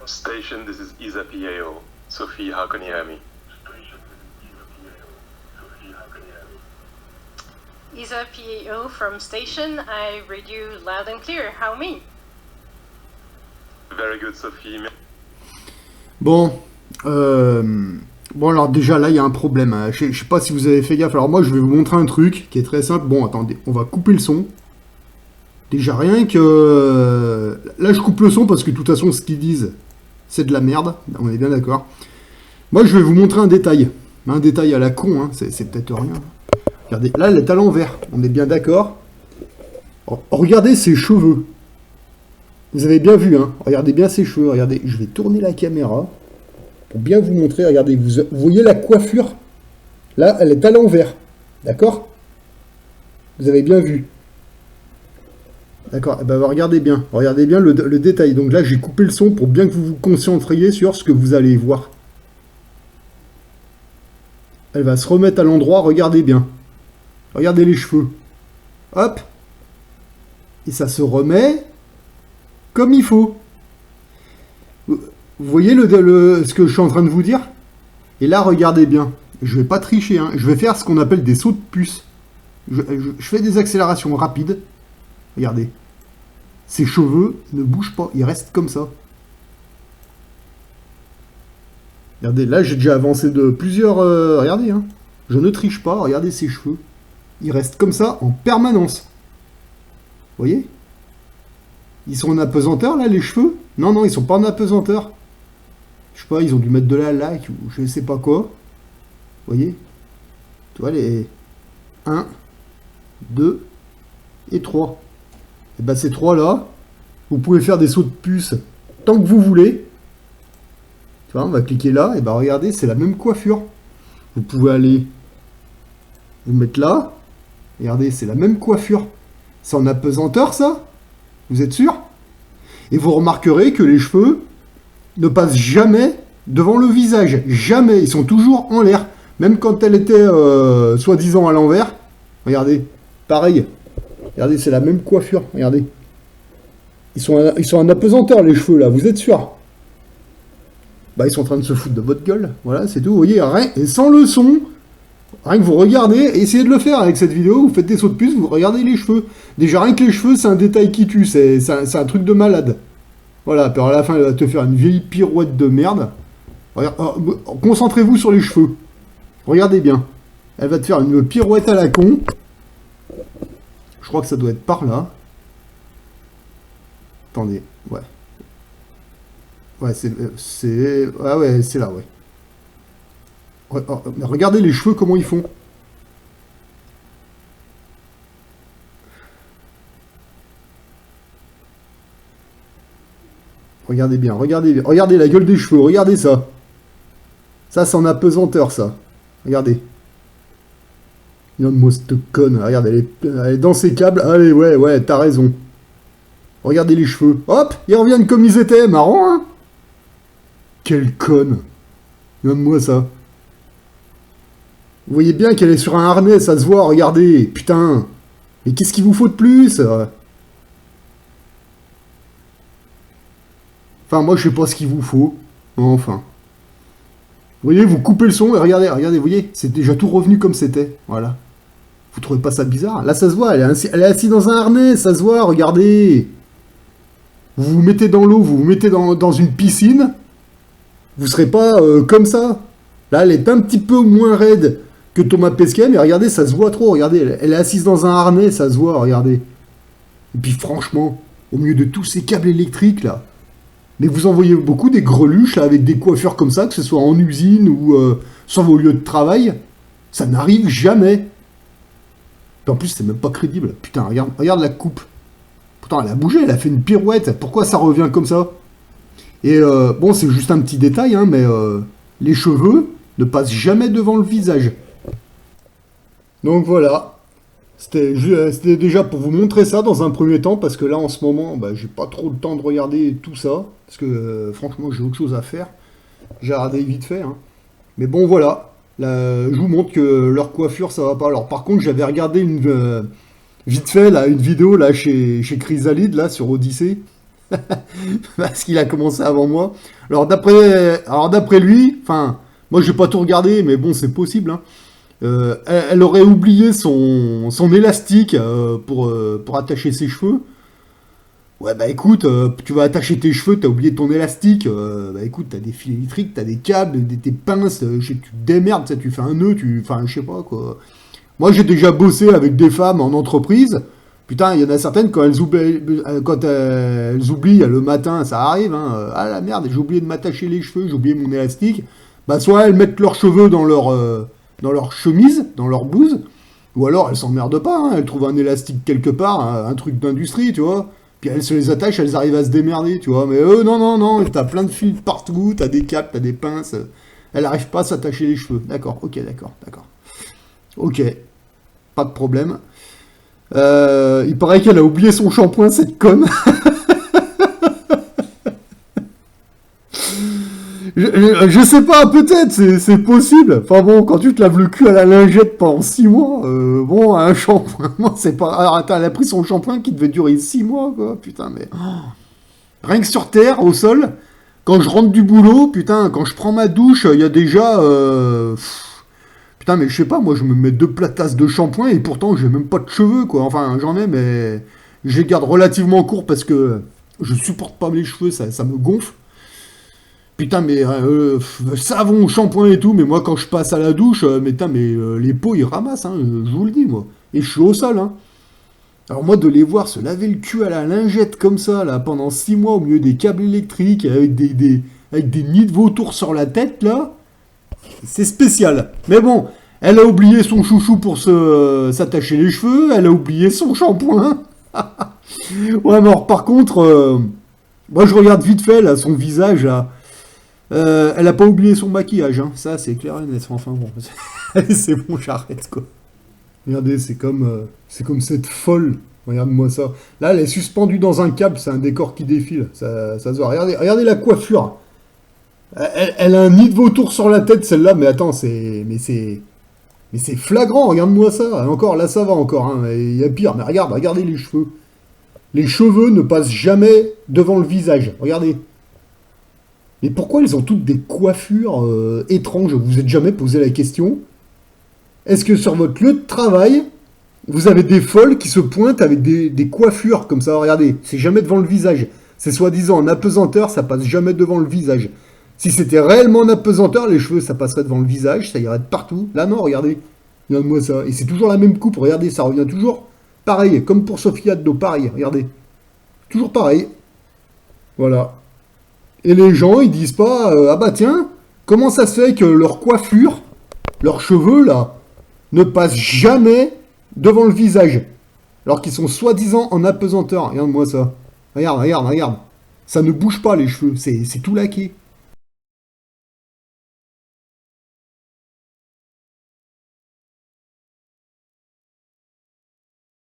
Station, this is Isa PAO. Sophie, how can you hear me? Isa PAO from station. I read you loud and clear. How me? Very good, Sophie. Bon, bon alors déjà là il y a un problème, hein. Je sais pas si vous avez fait gaffe, alors moi je vais vous montrer un truc qui est très simple. Bon attendez, on va couper le son. Déjà rien que... Là je coupe le son parce que de toute façon ce qu'ils disent c'est de la merde, on est bien d'accord. Moi je vais vous montrer un détail à la con, hein. C'est peut-être rien. Regardez, là elle est à l'envers, on est bien d'accord. Regardez ses cheveux. Vous avez bien vu, hein. Regardez bien ses cheveux, regardez, je vais tourner la caméra pour bien vous montrer, regardez, vous voyez la coiffure? Là, elle est à l'envers, d'accord? Vous avez bien vu. D'accord, eh ben, regardez bien le détail. Donc là, j'ai coupé le son pour bien que vous vous concentriez sur ce que vous allez voir. Elle va se remettre à l'endroit, regardez bien. Regardez les cheveux. Hop. Et ça se remet... comme il faut. Vous voyez ce que je suis en train de vous dire? Et là, regardez bien. Je vais pas tricher, hein. Je vais faire ce qu'on appelle des sauts de puce. Je fais des accélérations rapides. Regardez. Ses cheveux ne bougent pas. Ils restent comme ça. Regardez, là, j'ai déjà avancé de plusieurs... regardez, hein. Je ne triche pas. Regardez ses cheveux. Ils restent comme ça en permanence. Vous voyez? Ils sont en apesanteur, là, les cheveux? Non, non, ils sont pas en apesanteur. Je sais pas, ils ont dû mettre de la laque ou je sais pas quoi. Vous voyez? Tu vois, les 1, 2 et 3. Et ben, ces 3-là, vous pouvez faire des sauts de puce tant que vous voulez. Tu vois, on va cliquer là. Et ben, regardez, c'est la même coiffure. Vous pouvez aller vous mettre là. Regardez, c'est la même coiffure. C'est en apesanteur, ça? Vous êtes sûr? Et vous remarquerez que les cheveux ne passent jamais devant le visage. Jamais. Ils sont toujours en l'air. Même quand elle était soi-disant à l'envers. Regardez. Pareil. Regardez, c'est la même coiffure. Regardez. Ils sont en apesanteur, les cheveux, là. Vous êtes sûr? Bah, ils sont en train de se foutre de votre gueule. Voilà, c'est tout. Vous voyez, rien. Et sans le son... Rien que vous regardez, essayez de le faire avec cette vidéo, vous faites des sauts de puce, vous regardez les cheveux. Déjà, rien que les cheveux, c'est un détail qui tue, c'est un truc de malade. Voilà, puis à la fin, elle va te faire une vieille pirouette de merde. Concentrez-vous sur les cheveux. Regardez bien. Elle va te faire une pirouette à la con. Je crois que ça doit être par là. Attendez, ouais. Ouais, c'est... Ah ouais, c'est là, ouais. Regardez les cheveux, comment ils font. Regardez bien, regardez bien. Regardez la gueule des cheveux, regardez ça. Ça, c'est en apesanteur, ça. Regardez. Donne-moi cette conne. Regarde, elle est dans ses câbles. Allez, ouais, t'as raison. Regardez les cheveux. Hop, ils reviennent comme ils étaient. Marrant, hein? Quelle conne. Donne-moi ça. Vous voyez bien qu'elle est sur un harnais, ça se voit, regardez. Putain. Mais qu'est-ce qu'il vous faut de plus? Enfin, moi, je sais pas ce qu'il vous faut. Enfin. Vous voyez, vous coupez le son et regardez, vous voyez, c'est déjà tout revenu comme c'était. Voilà. Vous trouvez pas ça bizarre? Là, ça se voit, elle est assise dans un harnais, ça se voit, regardez. Vous vous mettez dans l'eau, vous vous mettez dans une piscine. Vous serez pas comme ça. Là, elle est un petit peu moins raide que Thomas Pesquet, mais regardez, ça se voit trop. Regardez, elle est assise dans un harnais, ça se voit, regardez. Et puis franchement, au milieu de tous ces câbles électriques, là, mais vous en voyez beaucoup des greluches, là, avec des coiffures comme ça, que ce soit en usine ou sur vos lieux de travail. Ça n'arrive jamais. Puis en plus, c'est même pas crédible. Putain, regarde la coupe. Pourtant, elle a bougé, elle a fait une pirouette. Pourquoi ça revient comme ça? Et bon, c'est juste un petit détail, hein, mais les cheveux ne passent jamais devant le visage. Donc voilà, c'était déjà pour vous montrer ça dans un premier temps, parce que là en ce moment, bah, j'ai pas trop le temps de regarder tout ça, parce que franchement j'ai autre chose à faire. J'ai regardé vite fait, hein. Mais bon voilà, là, je vous montre que leur coiffure ça va pas. Alors par contre j'avais regardé vite fait là, une vidéo là chez Chrysalide là sur Odyssée. Parce qu'il a commencé avant moi. Alors d'après lui, enfin, moi j'ai pas tout regardé, mais bon, c'est possible. Hein. Elle aurait oublié son élastique pour attacher ses cheveux. Ouais, bah écoute, tu vas attacher tes cheveux, t'as oublié ton élastique. Bah écoute, t'as des fils électriques, t'as des câbles, des pinces, tu te démerdes, ça, tu fais un nœud, enfin, je sais pas quoi. Moi, j'ai déjà bossé avec des femmes en entreprise. Putain, il y en a certaines, quand elles oublient le matin, ça arrive, hein. Ah la merde, j'ai oublié de m'attacher les cheveux, j'ai oublié mon élastique. Bah, soit elles mettent leurs cheveux dans leur chemise, dans leur blouse, ou alors elles s'emmerdent pas, hein. Elles trouvent un élastique quelque part, un truc d'industrie, tu vois. Puis elles se les attachent, elles arrivent à se démerder, tu vois. Mais eux, non, non, non, t'as plein de fils partout, t'as des câbles, t'as des pinces. Elles n'arrivent pas à s'attacher les cheveux. D'accord, ok, d'accord, d'accord. Ok, pas de problème. Il paraît qu'elle a oublié son shampoing, cette conne. Je sais pas, peut-être, c'est possible. Enfin bon, quand tu te laves le cul à la lingette pendant 6 mois, bon, un shampoing, moi, c'est pas... Alors, attends, elle a pris son shampoing qui devait durer 6 mois, quoi, putain, mais... Rien que sur Terre, au sol, quand je rentre du boulot, putain, quand je prends ma douche, il y a déjà... Putain, mais je sais pas, moi, je me mets 2 plats tasses de shampoing, et pourtant, j'ai même pas de cheveux, quoi. Enfin, j'en ai, mais... Je les garde relativement courts, parce que je supporte pas mes cheveux, ça me gonfle. Putain, mais savon, shampoing et tout, mais moi quand je passe à la douche, les pots ils ramassent, hein, je vous le dis moi. Et je suis au sol, hein. Alors moi de les voir se laver le cul à la lingette comme ça, là, pendant 6 mois au milieu des câbles électriques, avec des nids de vautours sur la tête, là, c'est spécial. Mais bon, elle a oublié son chouchou pour s'attacher les cheveux, elle a oublié son shampoing. Ouais, mais alors, par contre, moi je regarde vite fait là, son visage, là. Elle a pas oublié son maquillage, hein. Ça c'est clair et net. Enfin bon, allez, c'est bon, j'arrête quoi. Regardez, c'est comme cette folle. Regarde-moi ça. Là, elle est suspendue dans un câble, c'est un décor qui défile. Ça se voit. Regardez la coiffure. Elle a un nid de vautour sur la tête, celle-là. Mais attends, c'est flagrant. Regarde-moi ça. Encore, là, ça va encore. Hein. Il y a pire. Mais regardez les cheveux. Les cheveux ne passent jamais devant le visage. Regardez. Mais pourquoi elles ont toutes des coiffures étranges? Vous vous êtes jamais posé la question? Est-ce que sur votre lieu de travail, vous avez des folles qui se pointent avec des coiffures comme ça? Regardez, c'est jamais devant le visage. C'est soi-disant en apesanteur, ça passe jamais devant le visage. Si c'était réellement en apesanteur, les cheveux, ça passerait devant le visage, ça irait de partout. Là, non, regardez. Regarde-moi ça. Et c'est toujours la même coupe, regardez, ça revient toujours pareil. Comme pour Sophie Haddo, pareil, regardez. Toujours pareil. Voilà. Et les gens, ils disent pas, ah bah tiens, comment ça se fait que leur coiffure, leurs cheveux, là, ne passent jamais devant le visage, alors qu'ils sont soi-disant en apesanteur. Regarde-moi ça. Regarde. Ça ne bouge pas, les cheveux. C'est tout laqué.